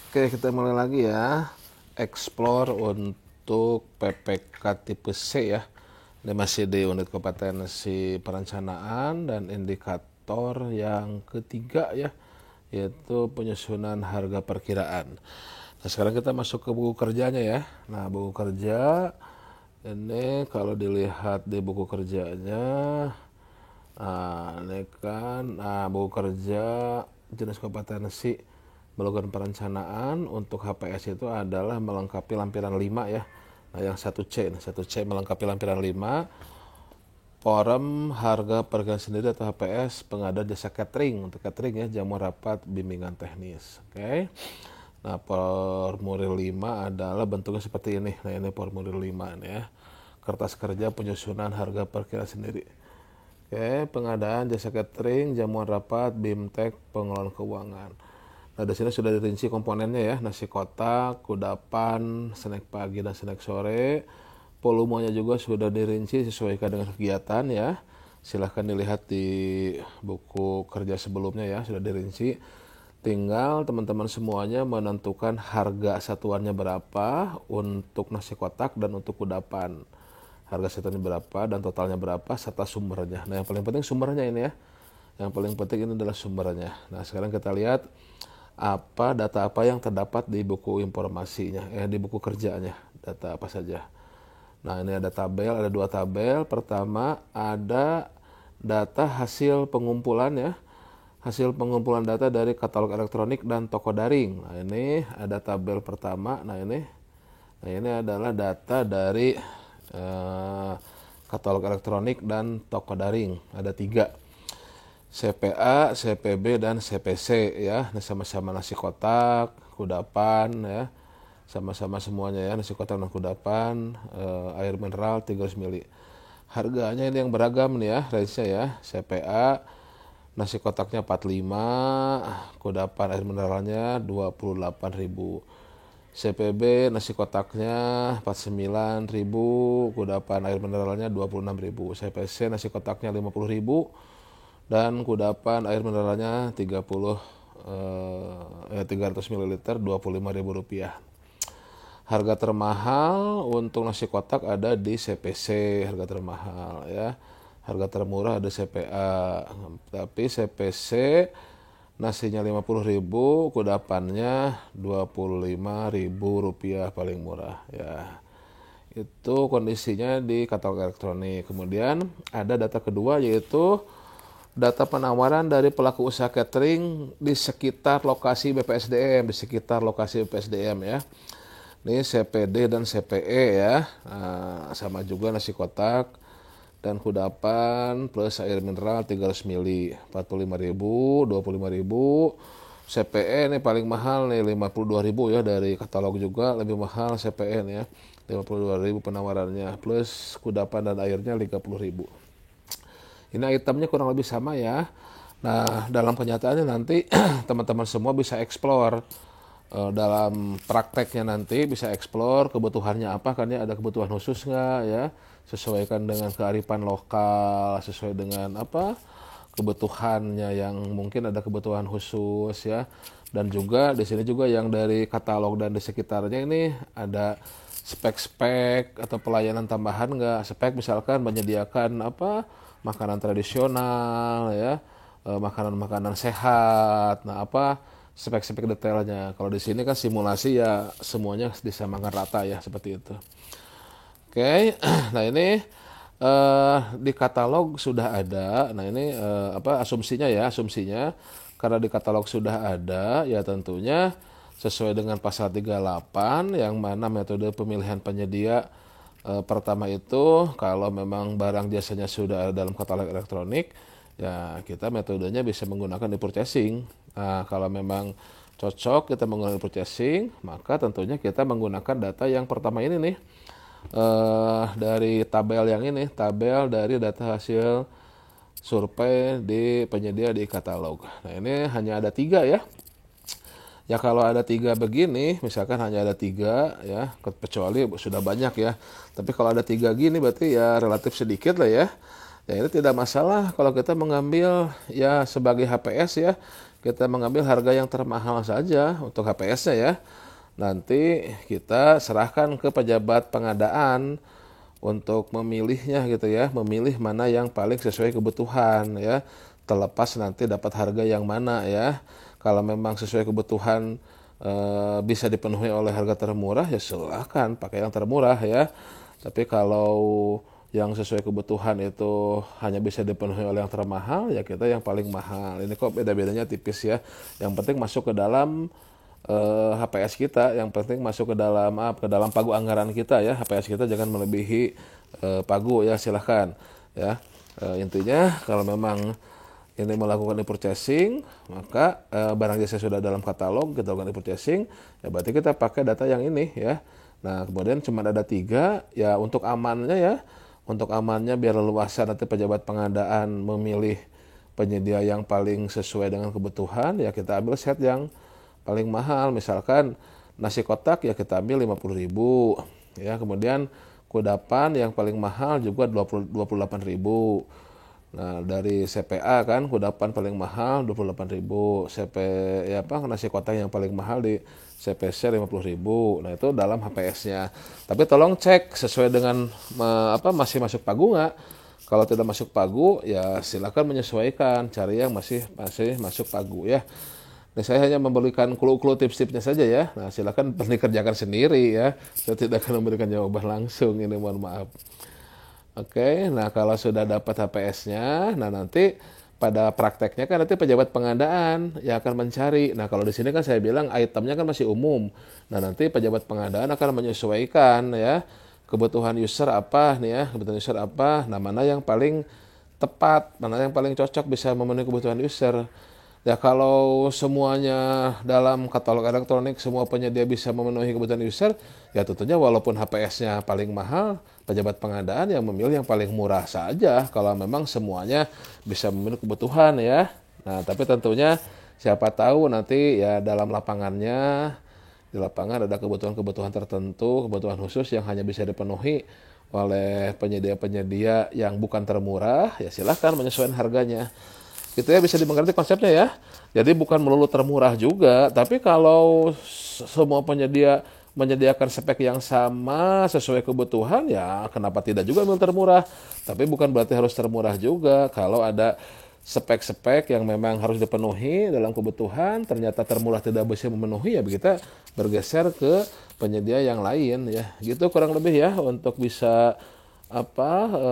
Oke, kita mulai lagi ya. Explore untuk PPK tipe C ya. Ini masih di unit kompetensi perencanaan dan indikator yang ketiga ya, yaitu penyusunan harga perkiraan. Nah, sekarang kita masuk ke buku kerjanya ya. Nah, buku kerja ini kalau dilihat di buku kerjanya, ini kan, buku kerja jenis kompetensi melakukan perencanaan untuk HPS itu adalah melengkapi lampiran 5 ya. Nah, yang 1C, 1C melengkapi lampiran 5, forum harga perkiraan sendiri atau HPS pengadaan jasa catering. Untuk catering ya, jamuan rapat, bimbingan teknis. Oke. Nah, formulir 5 adalah bentuknya seperti ini. Nah, ini formulir 5 nih ya. Kertas kerja penyusunan harga perkiraan sendiri. Oke, pengadaan jasa catering, jamuan rapat, BIMTEK, pengelolaan keuangan. Nah, di sini sudah dirinci komponennya ya, nasi kotak, kudapan, snack pagi dan snack sore. Volumenya juga sudah dirinci sesuaikan dengan kegiatan ya. Silahkan dilihat di buku kerja sebelumnya ya, sudah dirinci. Tinggal teman-teman semuanya menentukan harga satuannya berapa untuk nasi kotak dan untuk kudapan. Harga satuannya berapa dan totalnya berapa serta sumbernya. Nah, yang paling penting sumbernya ini ya. Yang paling penting ini adalah sumbernya. Nah, sekarang kita lihat data apa yang terdapat di buku informasinya, di buku kerjanya, data apa saja. Nah, ini ada tabel, ada 2 tabel. Pertama ada data hasil pengumpulan ya, hasil pengumpulan data dari katalog elektronik dan toko daring. Nah, ini ada tabel pertama. Nah, ini adalah data dari katalog elektronik dan toko daring. Ada 3. CPA, CPB, dan CPC ya. Ini sama-sama nasi kotak, kudapan ya. Sama-sama semuanya ya, nasi kotak dan kudapan, air mineral 300 ml. Harganya ini yang beragam nih ya, range-nya ya. CPA nasi kotaknya 45, kudapan air mineralnya 28.000. CPB nasi kotaknya 49.000, kudapan air mineralnya 26.000. CPC nasi kotaknya 50.000 dan kudapan air mineralnya 300 ml 25.000 rupiah. Harga termahal untuk nasi kotak ada di CPC, harga termahal ya. Harga termurah ada CPA. Tapi CPC nasinya 50.000, kudapannya 25.000 rupiah paling murah ya. Itu kondisinya di katalog elektronik. Kemudian ada data kedua yaitu data penawaran dari pelaku usaha catering di sekitar lokasi BPSDM, ya. Ini CPD dan CPE ya. Nah, sama juga nasi kotak dan kudapan plus air mineral 300 ml, 45.000, 25.000. CPE ini paling mahal nih 52.000 ya, dari katalog juga lebih mahal CPE nih ya. 52.000 penawarannya plus kudapan dan airnya 30.000. Ini itemnya kurang lebih sama ya. Nah, dalam kenyataannya nanti teman-teman semua bisa explore, dalam prakteknya nanti bisa explore kebutuhannya apa, kan ya, ada kebutuhan khusus nggak ya, sesuaikan dengan kearifan lokal, sesuai dengan apa kebutuhannya, yang mungkin ada kebutuhan khusus ya. Dan juga di sini juga yang dari katalog dan di sekitarnya ini ada spek-spek atau pelayanan tambahan nggak. Spek misalkan menyediakan apa makanan tradisional ya, makanan-makanan sehat. Nah, apa spek-spek detailnya. Kalau di sini kan simulasi ya, semuanya disamakan rata ya, seperti itu. Oke. Nah, ini di katalog sudah ada. Nah, ini asumsinya ya, karena di katalog sudah ada ya, tentunya sesuai dengan pasal 38 yang mana metode pemilihan penyedia. Pertama itu kalau memang barang jasanya sudah ada dalam katalog elektronik ya, kita metodenya bisa menggunakan e-purchasing. Nah, kalau memang cocok kita menggunakan e-purchasing, maka tentunya kita menggunakan data yang pertama ini nih, dari tabel yang ini, tabel dari data hasil survei di penyedia di katalog. Nah, ini hanya ada 3 ya. Ya, kalau ada 3 begini, misalkan hanya ada 3 ya, kecuali sudah banyak ya. Tapi kalau ada 3 gini berarti ya relatif sedikit lah ya. Ya, ini tidak masalah kalau kita mengambil ya sebagai HPS ya. kita mengambil harga yang termahal saja untuk HPS-nya ya. Nanti kita serahkan ke pejabat pengadaan untuk memilihnya gitu ya, memilih mana yang paling sesuai kebutuhan ya. Terlepas nanti dapat harga yang mana ya. Kalau memang sesuai kebutuhan bisa dipenuhi oleh harga termurah ya silahkan pakai yang termurah ya. Tapi kalau yang sesuai kebutuhan itu hanya bisa dipenuhi oleh yang termahal ya kita yang paling mahal. Ini kok beda-bedanya tipis ya. Yang penting masuk ke dalam HPS kita, yang penting masuk ke dalam pagu anggaran kita ya. HPS kita jangan melebihi pagu ya, silahkan ya. Intinya kalau memang ini melakukan e-purchasing, maka barang jasa sudah dalam katalog, kita lakukan e-purchasing, ya berarti kita pakai data yang ini ya. Nah kemudian cuma ada 3 ya untuk amannya ya, untuk amannya biar leluasa nanti pejabat pengadaan memilih penyedia yang paling sesuai dengan kebutuhan, ya kita ambil set yang paling mahal. Misalkan nasi kotak ya kita ambil 50.000 ya, kemudian kudapan yang paling mahal juga 28.000. Nah dari CPA kan kudapan paling mahal 28.000, nasi kotak yang paling mahal di CPC 50.000. Nah itu dalam HPS-nya. Tapi tolong cek sesuai dengan masih masuk pagu nggak. Kalau tidak masuk pagu ya silakan menyesuaikan, cari yang masih masuk pagu ya. Nah, saya hanya memberikan clue-clue tips-tipsnya saja ya. Nah silakan dikerjakan sendiri ya. Saya tidak akan memberikan jawaban langsung, ini mohon maaf. Oke, nah kalau sudah dapat HPS-nya, nah nanti pada prakteknya kan nanti pejabat pengadaan yang akan mencari. Nah kalau di sini kan saya bilang itemnya kan masih umum. Nah nanti pejabat pengadaan akan menyesuaikan ya kebutuhan user apa nih ya, kebutuhan user apa, nah mana yang paling tepat, mana yang paling cocok bisa memenuhi kebutuhan user. Ya kalau semuanya dalam katalog elektronik semua penyedia bisa memenuhi kebutuhan user, ya tentunya walaupun HPS-nya paling mahal, pejabat pengadaan yang memilih yang paling murah saja kalau memang semuanya bisa memenuhi kebutuhan ya. Nah tapi tentunya siapa tahu nanti ya dalam lapangannya, di lapangan ada kebutuhan-kebutuhan tertentu, kebutuhan khusus yang hanya bisa dipenuhi oleh penyedia-penyedia yang bukan termurah, ya silahkan menyesuaikan harganya. Gitu ya, bisa dimengerti konsepnya ya. Jadi bukan melulu termurah juga, tapi kalau semua penyedia menyediakan spek yang sama sesuai kebutuhan, ya kenapa tidak juga ambil termurah. Tapi bukan berarti harus termurah juga. Kalau ada spek-spek yang memang harus dipenuhi dalam kebutuhan, ternyata termurah tidak bisa memenuhi, ya kita bergeser ke penyedia yang lain ya. Gitu kurang lebih ya untuk bisa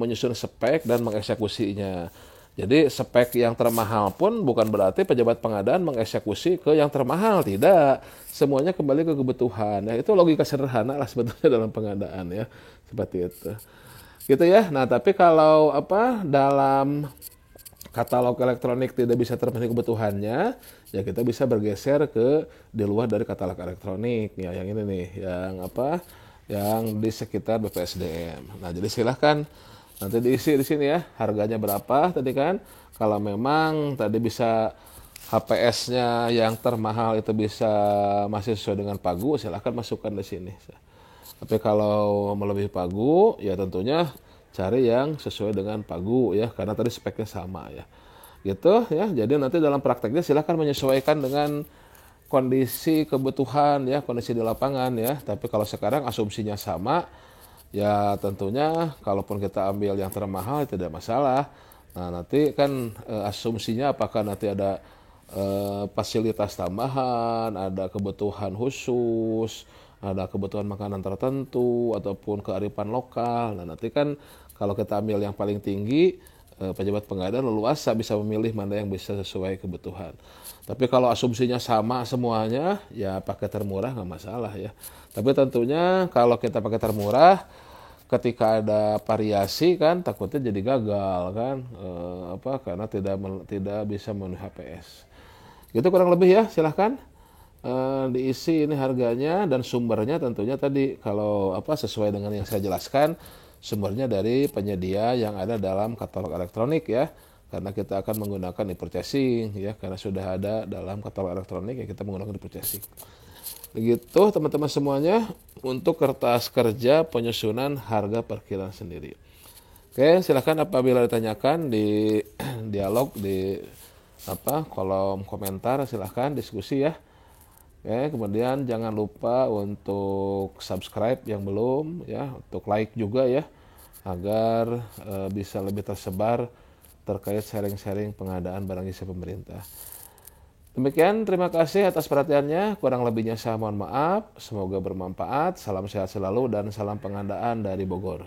menyusun spek dan mengeksekusinya. Jadi spek yang termahal pun bukan berarti pejabat pengadaan mengeksekusi ke yang termahal, tidak. Semuanya kembali ke kebutuhan. Ya, itu logika sederhana lah sebetulnya dalam pengadaan ya, seperti itu. Gitu ya. Nah, tapi kalau dalam katalog elektronik tidak bisa terpenuhi kebutuhannya, ya kita bisa bergeser ke di luar dari katalog elektronik. Ya, yang ini nih, yang di sekitar BPSDM. Nah, jadi silahkan nanti diisi di sini ya, harganya berapa tadi kan. Kalau memang tadi bisa HPS-nya yang termahal itu bisa masih sesuai dengan pagu, silahkan masukkan di sini. Tapi kalau melebihi pagu, ya tentunya cari yang sesuai dengan pagu ya, karena tadi speknya sama ya. Gitu ya. Jadi nanti dalam prakteknya silahkan menyesuaikan dengan kondisi kebutuhan ya, kondisi di lapangan ya. Tapi kalau sekarang asumsinya sama, ya tentunya kalaupun kita ambil yang termahal tidak masalah. Nah nanti kan asumsinya apakah nanti ada fasilitas tambahan, ada kebutuhan khusus, ada kebutuhan makanan tertentu ataupun kearifan lokal. Nah nanti kan kalau kita ambil yang paling tinggi, pejabat pengadaan leluasa bisa memilih mana yang bisa sesuai kebutuhan. Tapi kalau asumsinya sama semuanya, ya pakai termurah nggak masalah ya. Tapi tentunya kalau kita pakai termurah, ketika ada variasi kan takutnya jadi gagal kan, karena tidak bisa memenuhi HPS. Gitu kurang lebih ya, silahkan diisi ini harganya dan sumbernya tentunya tadi kalau sesuai dengan yang saya jelaskan, sumbernya dari penyedia yang ada dalam katalog elektronik ya. Karena kita akan menggunakan e-purchasing ya, karena sudah ada dalam katalog elektronik ya kita menggunakan e-purchasing. Begitu teman-teman semuanya untuk kertas kerja penyusunan harga parkiran sendiri. Oke, silakan apabila ditanyakan di dialog di kolom komentar, silahkan diskusi ya. Oke, kemudian jangan lupa untuk subscribe yang belum ya, untuk like juga ya, agar bisa lebih tersebar terkait sharing-sharing pengadaan barang jasa pemerintah. Demikian, terima kasih atas perhatiannya. Kurang lebihnya saya mohon maaf. Semoga bermanfaat. Salam sehat selalu dan salam pengadaan dari Bogor.